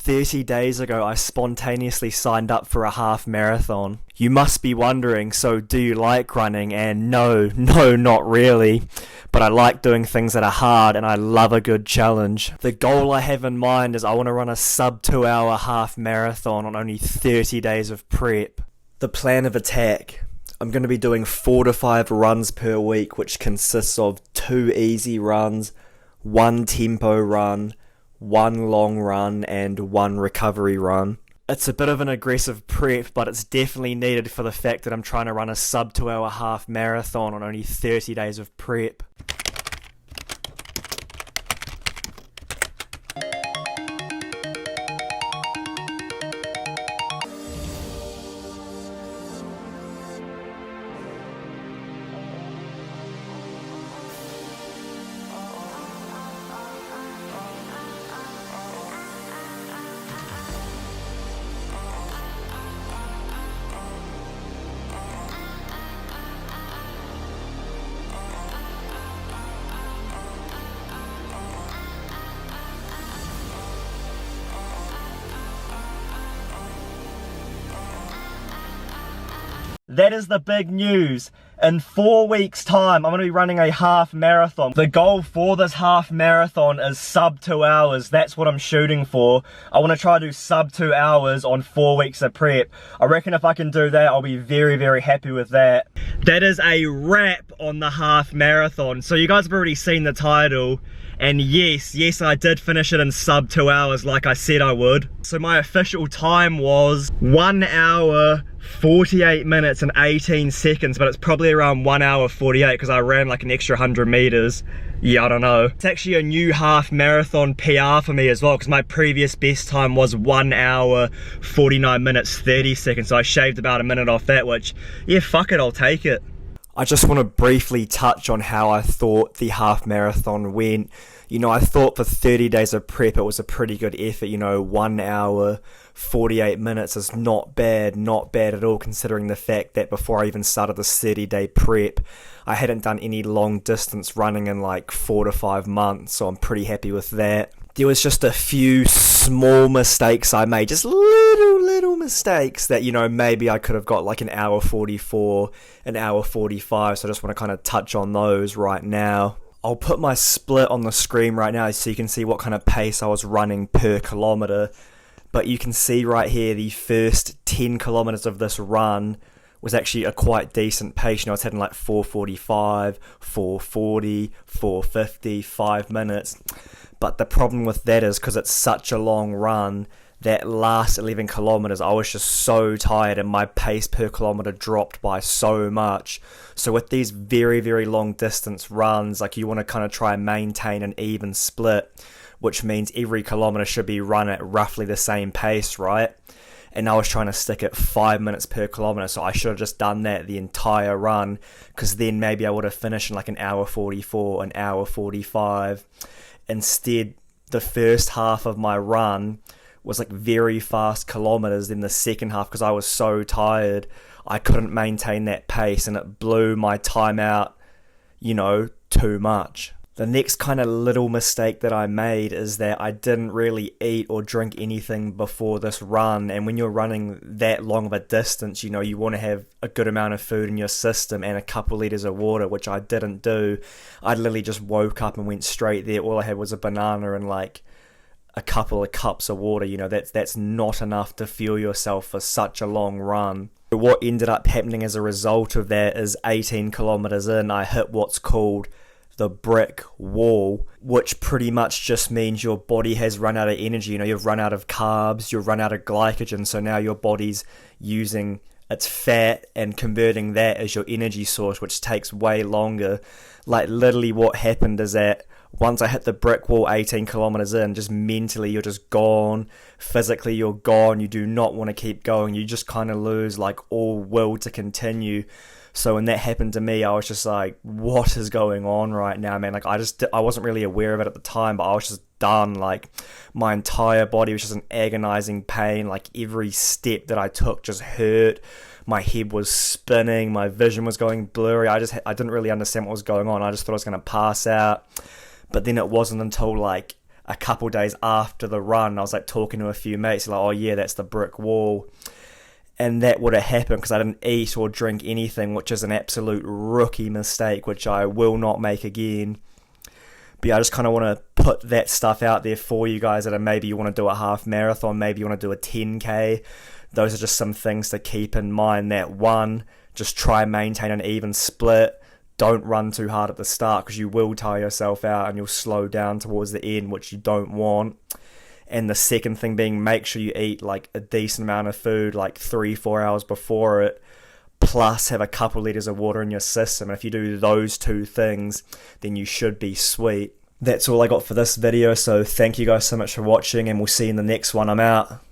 30 days ago, I spontaneously signed up for a half marathon. You must be wondering, so do you like running? And no, not really. But I like doing things that are hard and I love a good challenge. The goal I have in mind is I want to run a sub 2 hour half marathon on only 30 days of prep. The plan of attack. I'm going to be doing 4 to 5 runs per week, which consists of 2 easy runs, 1 tempo run, 1 long run, and 1 recovery run. It's a bit of an aggressive prep, but it's definitely needed for the fact that I'm trying to run a sub 2 hour half marathon on only 30 days of prep. That is the big news. In 4 weeks' time, I'm going to be running a half marathon. The goal for this half marathon is sub 2 hours. That's what I'm shooting for. I want to try to do sub 2 hours on 4 weeks of prep. I reckon if I can do that, I'll be very, very happy with that. That is a wrap on the half marathon. So you guys have already seen the title. And yes, I did finish it in sub 2 hours like I said I would. So my official time was 1 hour, 48 minutes and 18 seconds, but it's probably around 1 hour 48 because I ran like an extra 100 meters. Yeah, I don't know. It's actually a new half marathon PR for me as well because my previous best time was 1 hour, 49 minutes, 30 seconds. So I shaved about a minute off that, which, yeah, fuck it, I'll take it. I just want to briefly touch on how I thought the half marathon went. You know, I thought for 30 days of prep it was a pretty good effort. You know, 1 hour, 48 minutes is not bad at all, considering the fact that before I even started the 30-day prep, I hadn't done any long distance running in like 4 to 5 months, so I'm pretty happy with that. There was just a few small mistakes I made, just little mistakes that, you know, maybe I could have got like an hour 44, an hour 45, so I just want to kind of touch on those right now. I'll put my split on the screen right now so you can see what kind of pace I was running per kilometre. But you can see right here the first 10 kilometres of this run was actually a quite decent pace. You know, I was heading like 4:45, 4:40, 4:50, 5 minutes. But the problem with that is because it's such a long run, that last 11 kilometres I was just so tired and my pace per kilometre dropped by so much. So with these very, very long distance runs, like you want to kind of try and maintain an even split, which means every kilometre should be run at roughly the same pace, right? And I was trying to stick at 5 minutes per kilometre, so I should have just done that the entire run, because then maybe I would have finished in like an hour 44, an hour 45. Instead, the first half of my run was like very fast kilometres. Then the second half, because I was so tired, I couldn't maintain that pace and it blew my time out, you know, too much. The next kind of little mistake that I made is that I didn't really eat or drink anything before this run. And when you're running that long of a distance, you know, you want to have a good amount of food in your system and a couple litres of water, which I didn't do. I literally just woke up and went straight there. All I had was a banana and like a couple of cups of water. You know, that's not enough to fuel yourself for such a long run. What ended up happening as a result of that is 18 kilometres in, I hit what's called the brick wall, which pretty much just means your body has run out of energy. You know, you've run out of carbs, you've run out of glycogen, so now your body's using its fat and converting that as your energy source, which takes way longer. Like literally what happened is that once I hit the brick wall 18 kilometers in, just mentally you're just gone, physically you're gone, you do not want to keep going, you just kind of lose like all will to continue. So when that happened to me, I was just like, what is going on right now, man? Like I wasn't really aware of it at the time, but I was just done. Like my entire body was just in agonizing pain. Like every step that I took just hurt. My head was spinning, my vision was going blurry. I didn't really understand what was going on. I just thought I was going to pass out. But then it wasn't until like a couple days after the run, I was like talking to a few mates, like, oh yeah, that's the brick wall. And that would have happened because I didn't eat or drink anything, which is an absolute rookie mistake, which I will not make again. But yeah, I just kind of want to put that stuff out there for you guys that are maybe you want to do a half marathon, maybe you want to do a 10K. Those are just some things to keep in mind. That one, just try and maintain an even split. Don't run too hard at the start because you will tire yourself out and you'll slow down towards the end, which you don't want. And the second thing being, make sure you eat like a decent amount of food, like 3-4 hours before it, plus have a couple liters of water in your system. And if you do those two things, then you should be sweet. That's all I got for this video, so thank you guys so much for watching, and we'll see you in the next one. I'm out.